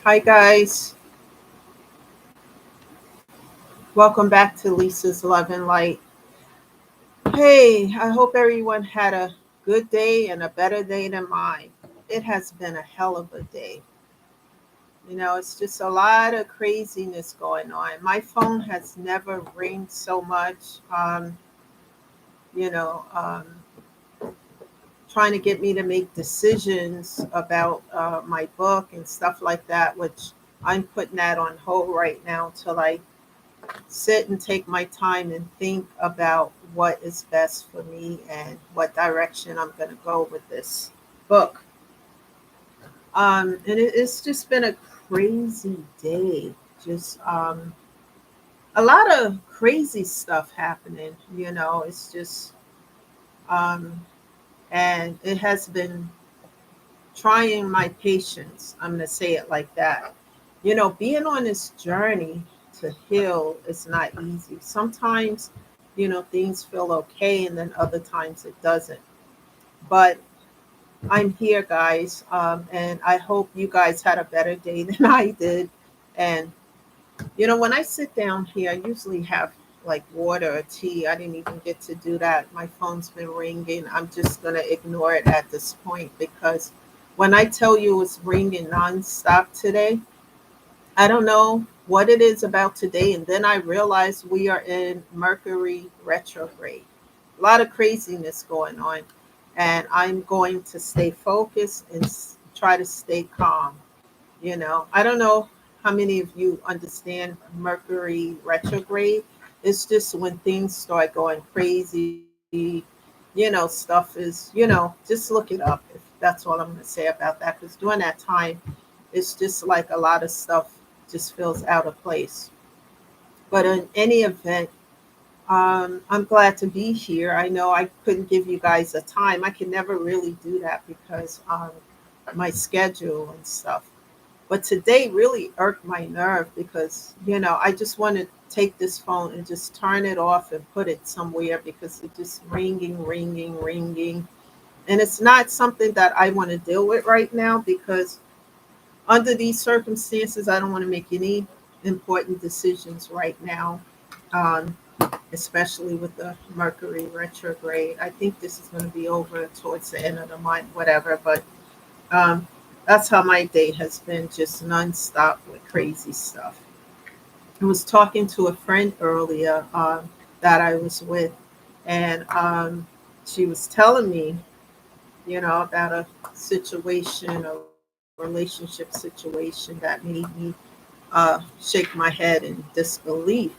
Hi, guys. Welcome back to Lisa's Love and Light. Hey, I hope everyone had a good day and a better day than mine. It has been a hell of a day. It's just a lot of craziness going on. My phone has never ringed so much. You know, um, Trying to get me to make decisions about my book and stuff like that, which I'm putting that on hold right now till I sit and take my time and think about what is best for me and what direction I'm going to go with this book. It's just been a crazy day. Just a lot of crazy stuff happening. It's just, um, and it has been trying my patience. I'm going to say it like that. Being on this journey to heal is not easy. Sometimes, things feel okay, and then other times it doesn't. But I'm here, guys, and I hope you guys had a better day than I did. And, when I sit down here, I usually have like water or tea. I didn't even get to do that. My phone's been ringing. I'm just going to ignore it at this point because when I tell you it's ringing nonstop today, I don't know what it is about today. And then I realized we are in Mercury retrograde. A lot of craziness going on. And I'm going to stay focused and try to stay calm. I don't know how many of you understand Mercury retrograde. It's just when things start going crazy, stuff is, just look it up. If that's all I'm going to say about that. Because during that time, it's just like a lot of stuff just feels out of place. But in any event, I'm glad to be here. I know I couldn't give you guys a time. I can never really do that because my schedule and stuff. But today really irked my nerve because, I just want to take this phone and just turn it off and put it somewhere because it's just ringing, ringing, ringing. And it's not something that I want to deal with right now because under these circumstances, I don't want to make any important decisions right now, um, especially with the Mercury retrograde. I think this is going to be over towards the end of the month, whatever. But um, that's how my day has been, just nonstop with crazy stuff. I was talking to a friend earlier that I was with, and she was telling me, about a situation, a relationship situation that made me shake my head in disbelief.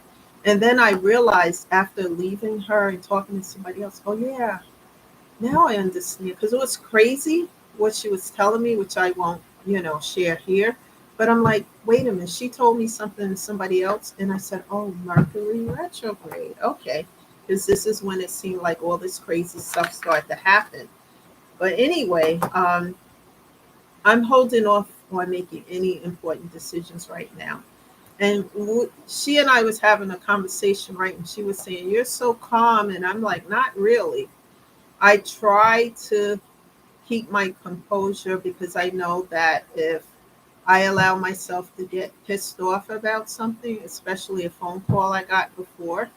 And then I realized after leaving her and talking to somebody else, oh, yeah, now I understand. Because it was crazy what she was telling me, which I won't, share here. But I'm like, wait a minute. She told me something to somebody else. And I said, oh, Mercury retrograde. Okay. Because this is when it seemed like all this crazy stuff started to happen. But anyway, I'm holding off on making any important decisions right now. And she and I was having a conversation, right? And she was saying, "You're so calm," and I'm like, "Not really." I try to keep my composure because I know that if I allow myself to get pissed off about something, especially a phone call I got before,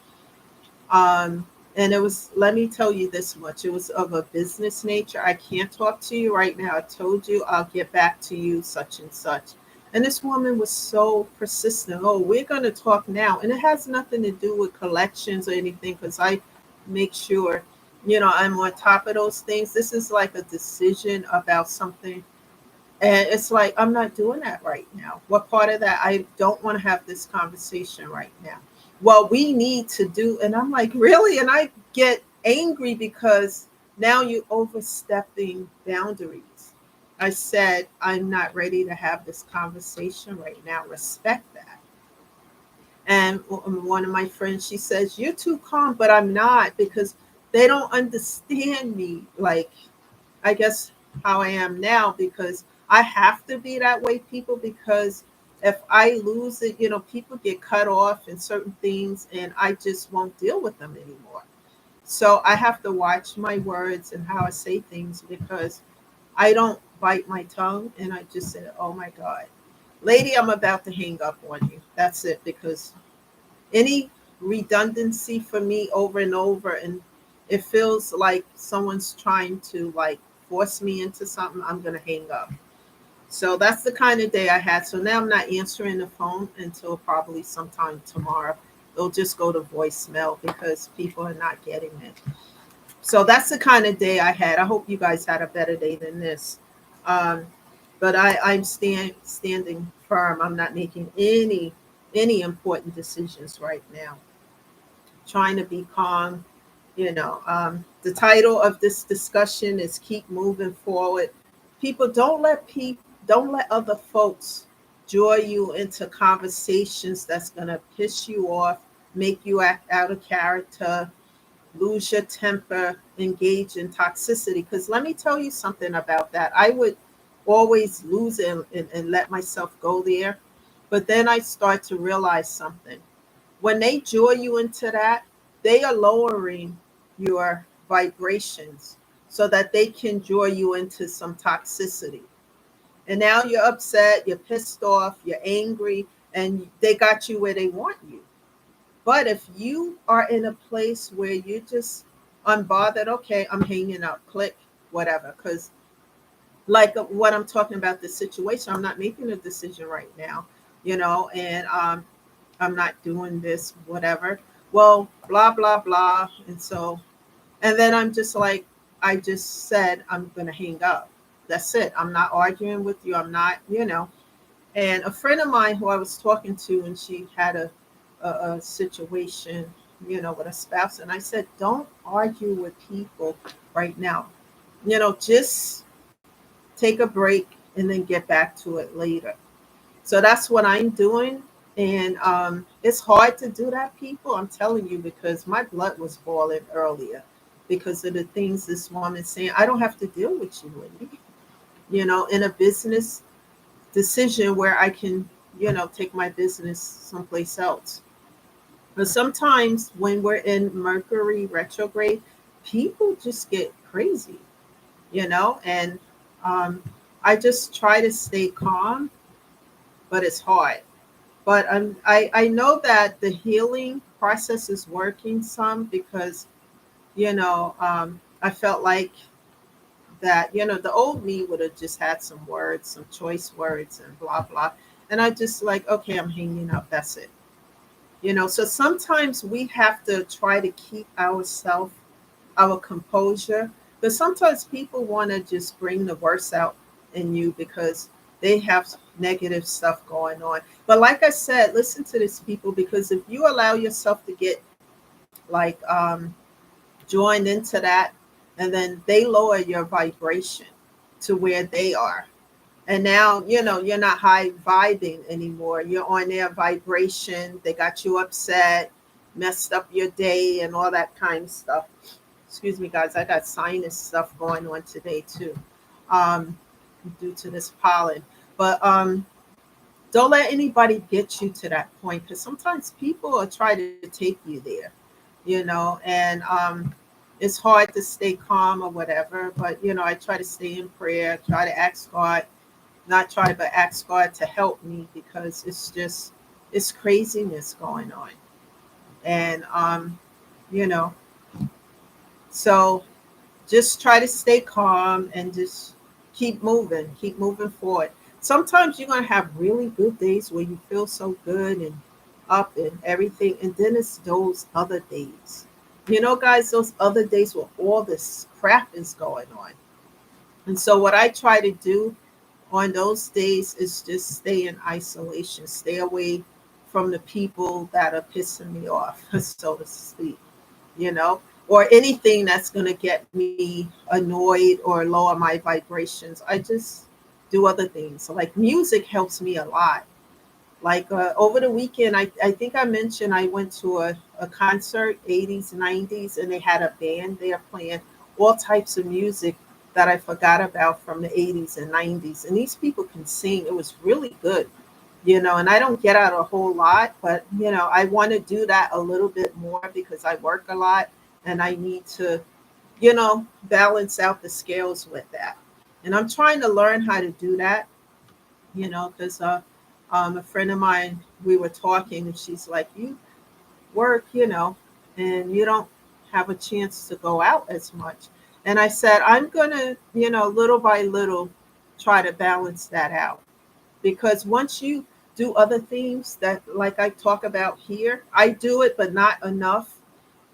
and it was, let me tell you this much, it was of a business nature. I can't talk to you right now. I told you I'll get back to you, such and such. And this woman was so persistent. Oh, we're going to talk now. And it has nothing to do with collections or anything because I make sure, I'm on top of those things. This is like a decision about something. And it's like, I'm not doing that right now. What part of that? I don't want to have this conversation right now. Well, we need to do, and I'm like, really? And I get angry because now you're overstepping boundaries. I said, I'm not ready to have this conversation right now. Respect that. And one of my friends, she says, you're too calm, but I'm not because they don't understand me. Like, I guess how I am now because I have to be that way, people, because if I lose it, people get cut off in certain things and I just won't deal with them anymore. So I have to watch my words and how I say things because I don't bite my tongue and I just say, oh my God. Lady, I'm about to hang up on you. That's it, because any redundancy for me over and over, and it feels like someone's trying to like force me into something, I'm going to hang up. So that's the kind of day I had. So now I'm not answering the phone until probably sometime tomorrow. It'll just go to voicemail because people are not getting it. So that's the kind of day I had. I hope you guys had a better day than this. Um, but I'm standing firm. I'm not making any important decisions right now. Trying to be calm. The title of this discussion is "Keep Moving Forward." People, don't let other folks draw you into conversations that's gonna piss you off, make you act out of character, lose your temper, engage in toxicity. Because let me tell you something about that. I would always lose it and let myself go there. But then I start to realize something. When they draw you into that, they are lowering your vibrations so that they can draw you into some toxicity. And now you're upset, you're pissed off, you're angry, and they got you where they want you. But if you are in a place where you're just unbothered, okay, I'm hanging up, click, whatever. Because, like what I'm talking about, the situation, I'm not making a decision right now, and I'm not doing this, whatever. Well, blah, blah, blah. And then I'm just like, I just said, I'm going to hang up. That's it. I'm not arguing with you. I'm not. And a friend of mine who I was talking to, and she had a situation, with a spouse. And I said, don't argue with people right now. Just take a break and then get back to it later. So that's what I'm doing. And it's hard to do that, people. I'm telling you, because my blood was boiling earlier because of the things this woman's saying. I don't have to deal with you, Wendy, in a business decision where I can, take my business someplace else. But sometimes when we're in Mercury retrograde, people just get crazy, and um, I just try to stay calm, but it's hard. But I know that the healing process is working some because, I felt like that, the old me would have just had some words, some choice words and blah, blah. And I just like, okay, I'm hanging up. That's it. So sometimes we have to try to keep ourselves, our composure. But sometimes people want to just bring the worst out in you because they have negative stuff going on. But like I said, listen to this, people, because if you allow yourself to get like joined into that, and then they lower your vibration to where they are. And now, you're not high vibing anymore. You're on their vibration. They got you upset, messed up your day, and all that kind of stuff. Excuse me, guys. I got sinus stuff going on today, too, um, due to this pollen. But don't let anybody get you to that point because sometimes people are trying to take you there, and it's hard to stay calm or whatever. But, I try to stay in prayer, try to ask God, not try, but ask God to help me because it's craziness going on. And, you know, so just try to stay calm and just keep moving forward. Sometimes you're going to have really good days where you feel so good and up and everything. And then it's those other days. Guys, those other days where all this crap is going on. And so, what I try to do on those days is just stay in isolation, stay away from the people that are pissing me off, so to speak, or anything that's going to get me annoyed or lower my vibrations. I just do other things. So, like music helps me a lot. Like over the weekend, I think I mentioned I went to a concert, 80s, 90s, and they had a band there playing all types of music that I forgot about from the 80s and 90s. And these people can sing. It was really good, and I don't get out a whole lot, but, I want to do that a little bit more because I work a lot and I need to, balance out the scales with that. And I'm trying to learn how to do that, because A friend of mine, we were talking, and she's like, "You work, and you don't have a chance to go out as much." And I said, "I'm going to, little by little try to balance that out, because once you do other things that, like I talk about here, I do it, but not enough,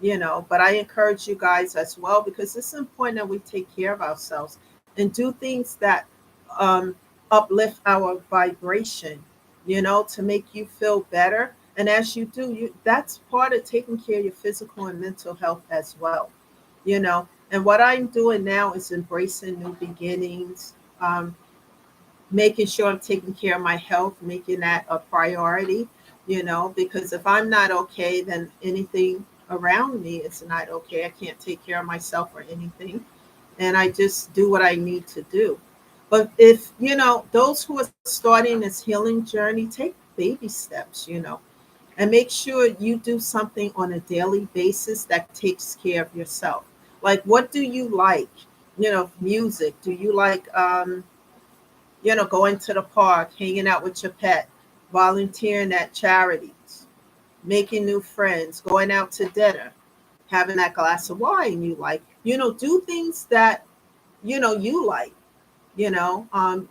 but I encourage you guys as well, because it's important that we take care of ourselves and do things that um, uplift our vibration, to make you feel better. And as you do, that's part of taking care of your physical and mental health as well, and what I'm doing now is embracing new beginnings, making sure I'm taking care of my health, making that a priority, because if I'm not okay, then anything around me is not okay. I can't take care of myself or anything. And I just do what I need to do. But if, those who are starting this healing journey, take baby steps, and make sure you do something on a daily basis that takes care of yourself. Like, what do you like? Music. Do you like, going to the park, hanging out with your pet, volunteering at charities, making new friends, going out to dinner, having that glass of wine you like. Do things that you like. You know, um,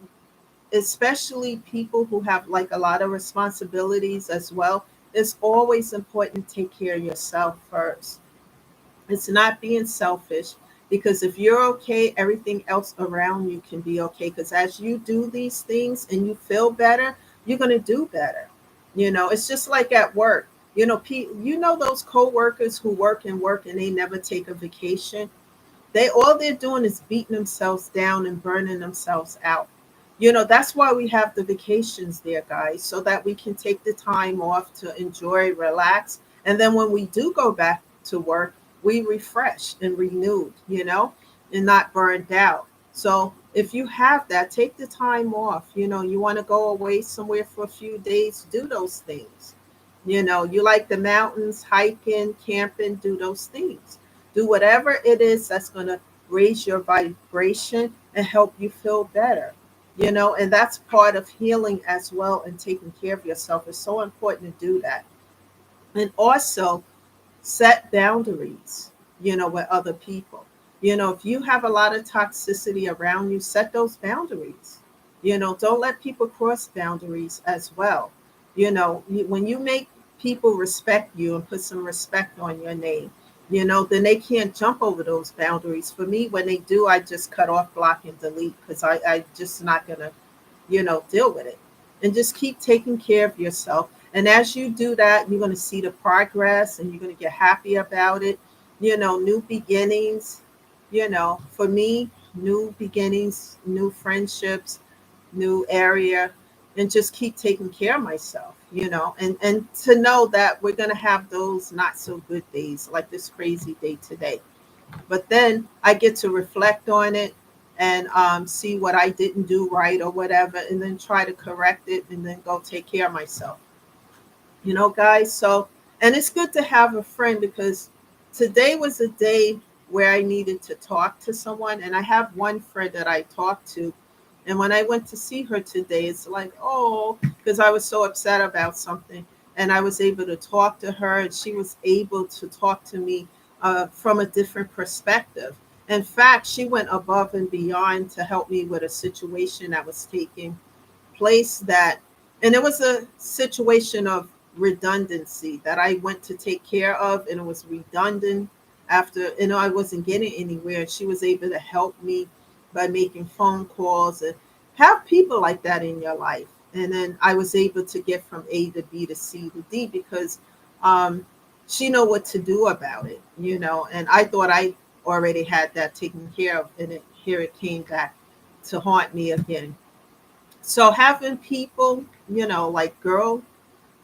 Especially people who have like a lot of responsibilities as well. It's always important to take care of yourself first. It's not being selfish, because if you're okay, everything else around you can be okay. Because as you do these things and you feel better, you're going to do better. It's just like at work. Those coworkers who work and they never take a vacation. They're doing is beating themselves down and burning themselves out. That's why we have the vacations there, guys, so that we can take the time off to enjoy, relax, and then when we do go back to work, we refreshed and renewed, and not burned out. So if you have that, take the time off. You want to go away somewhere for a few days, do those things. You like the mountains, hiking, camping, do those things. Do whatever it is that's going to raise your vibration and help you feel better. And that's part of healing as well, and taking care of yourself. It's so important to do that. And also set boundaries, with other people. If you have a lot of toxicity around you, set those boundaries. Don't let people cross boundaries as well. When you make people respect you and put some respect on your name, then they can't jump over those boundaries. For me, when they do, I just cut off, block, and delete, because I just not going to, deal with it. And just keep taking care of yourself. And as you do that, you're going to see the progress and you're going to get happy about it. New beginnings, for me, new beginnings, new friendships, new area, and just keep taking care of myself, and to know that we're going to have those not so good days, like this crazy day today. But then I get to reflect on it and see what I didn't do right or whatever, and then try to correct it and then go take care of myself. Guys. So, and it's good to have a friend, because today was a day where I needed to talk to someone. And I have one friend that I talked to. And when I went to see her today, it's like, oh, because I was so upset about something. And I was able to talk to her, and she was able to talk to me from a different perspective. In fact, she went above and beyond to help me with a situation that was taking place, and it was a situation of redundancy that I went to take care of, and it was redundant after, I wasn't getting anywhere. She was able to help me by making phone calls, and have people like that in your life. And then I was able to get from A to B to C to D, because um, she know what to do about it, and I thought I already had that taken care of, and here it came back to haunt me again. So having people, like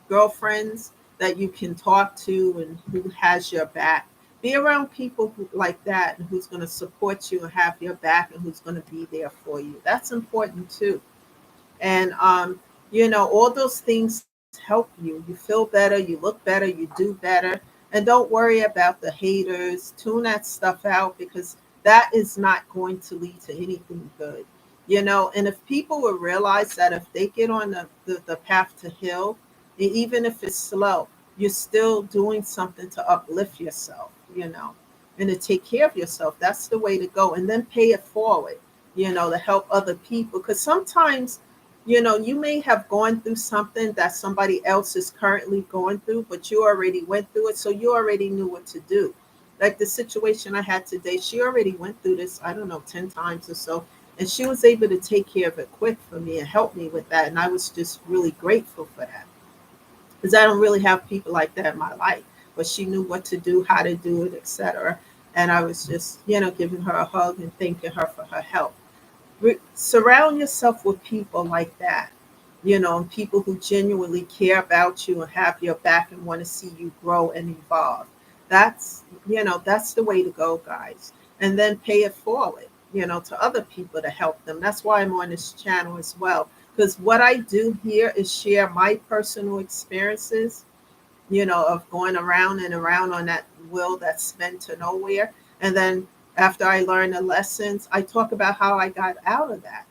girlfriends that you can talk to and who has your back. Be around people like that, and who's going to support you and have your back, and who's going to be there for you. That's important too. And all those things help you. You feel better, you look better, you do better. And don't worry about the haters. Tune that stuff out, because that is not going to lead to anything good. And if people will realize that if they get on the path to heal, even if it's slow, you're still doing something to uplift yourself, and to take care of yourself. That's the way to go. And then pay it forward, to help other people. Because sometimes, you may have gone through something that somebody else is currently going through, but you already went through it. So you already knew what to do. Like the situation I had today, she already went through this, I don't know, 10 times or so. And she was able to take care of it quick for me and help me with that. And I was just really grateful for that, because I don't really have people like that in my life. But she knew what to do, how to do it, etc. And I was just, giving her a hug and thanking her for her help. Surround yourself with people like that, and people who genuinely care about you and have your back and want to see you grow and evolve. That's the way to go, guys. And then pay it forward, to other people to help them. That's why I'm on this channel as well. Because what I do here is share my personal experiences, of going around and around on that wheel that's spent to nowhere. And then after I learn the lessons, I talk about how I got out of that,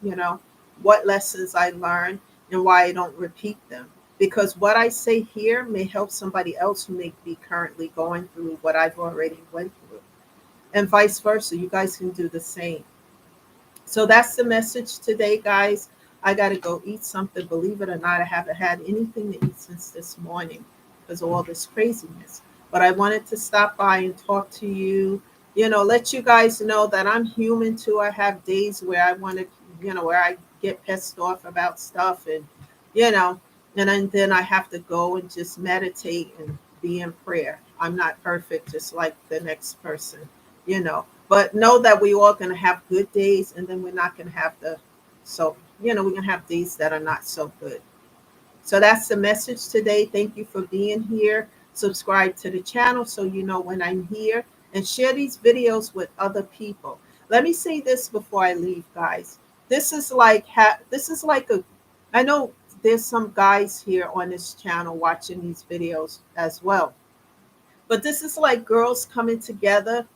what lessons I learned and why I don't repeat them. Because what I say here may help somebody else who may be currently going through what I've already went through. And vice versa. You guys can do the same. So that's the message today, guys. I got to go eat something. Believe it or not, I haven't had anything to eat since this morning because of all this craziness. But I wanted to stop by and talk to you, let you guys know that I'm human too. I have days where I want to, where I get pissed off about stuff you know, and then I have to go and just meditate and be in prayer. I'm not perfect, just like the next person. But know that we all going to have good days, and then we're not going to have we're going to have days that are not so good. So that's the message today. Thank you for being here. Subscribe to the channel so you know when I'm here, and share these videos with other people. Let me say this before I leave, guys. This is like a I know there's some guys here on this channel watching these videos as well. But this is like girls coming together,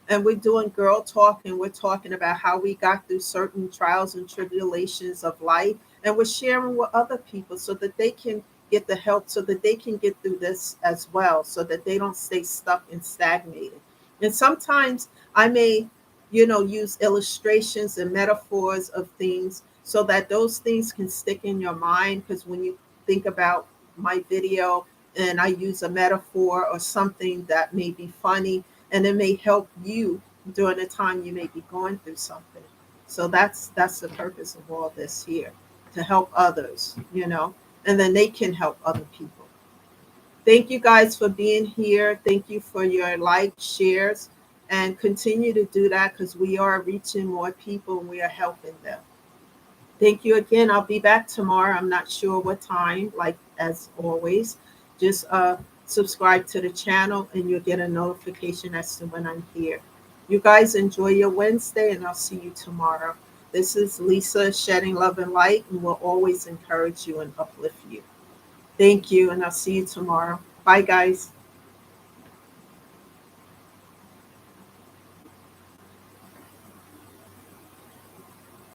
and we're doing girl talk, and we're talking about how we got through certain trials and tribulations of life. And we're sharing with other people so that they can get the help, so that they can get through this as well, so that they don't stay stuck and stagnated. And sometimes I may, use illustrations and metaphors of things so that those things can stick in your mind. Because when you think about my video, and I use a metaphor or something that may be funny, and it may help you during the time you may be going through something. So that's the purpose of all this here, to help others, and then they can help other people. Thank you guys for being here. Thank you for your likes, shares, and continue to do that, because we are reaching more people and we are helping them. Thank you again. I'll be back tomorrow. I'm not sure what time, like as always. Just subscribe to the channel and you'll get a notification as to when I'm here. You guys enjoy your Wednesday, and I'll see you tomorrow. This is Lisa, shedding love and light, and will always encourage you and uplift you. Thank you, and I'll see you tomorrow. Bye, guys.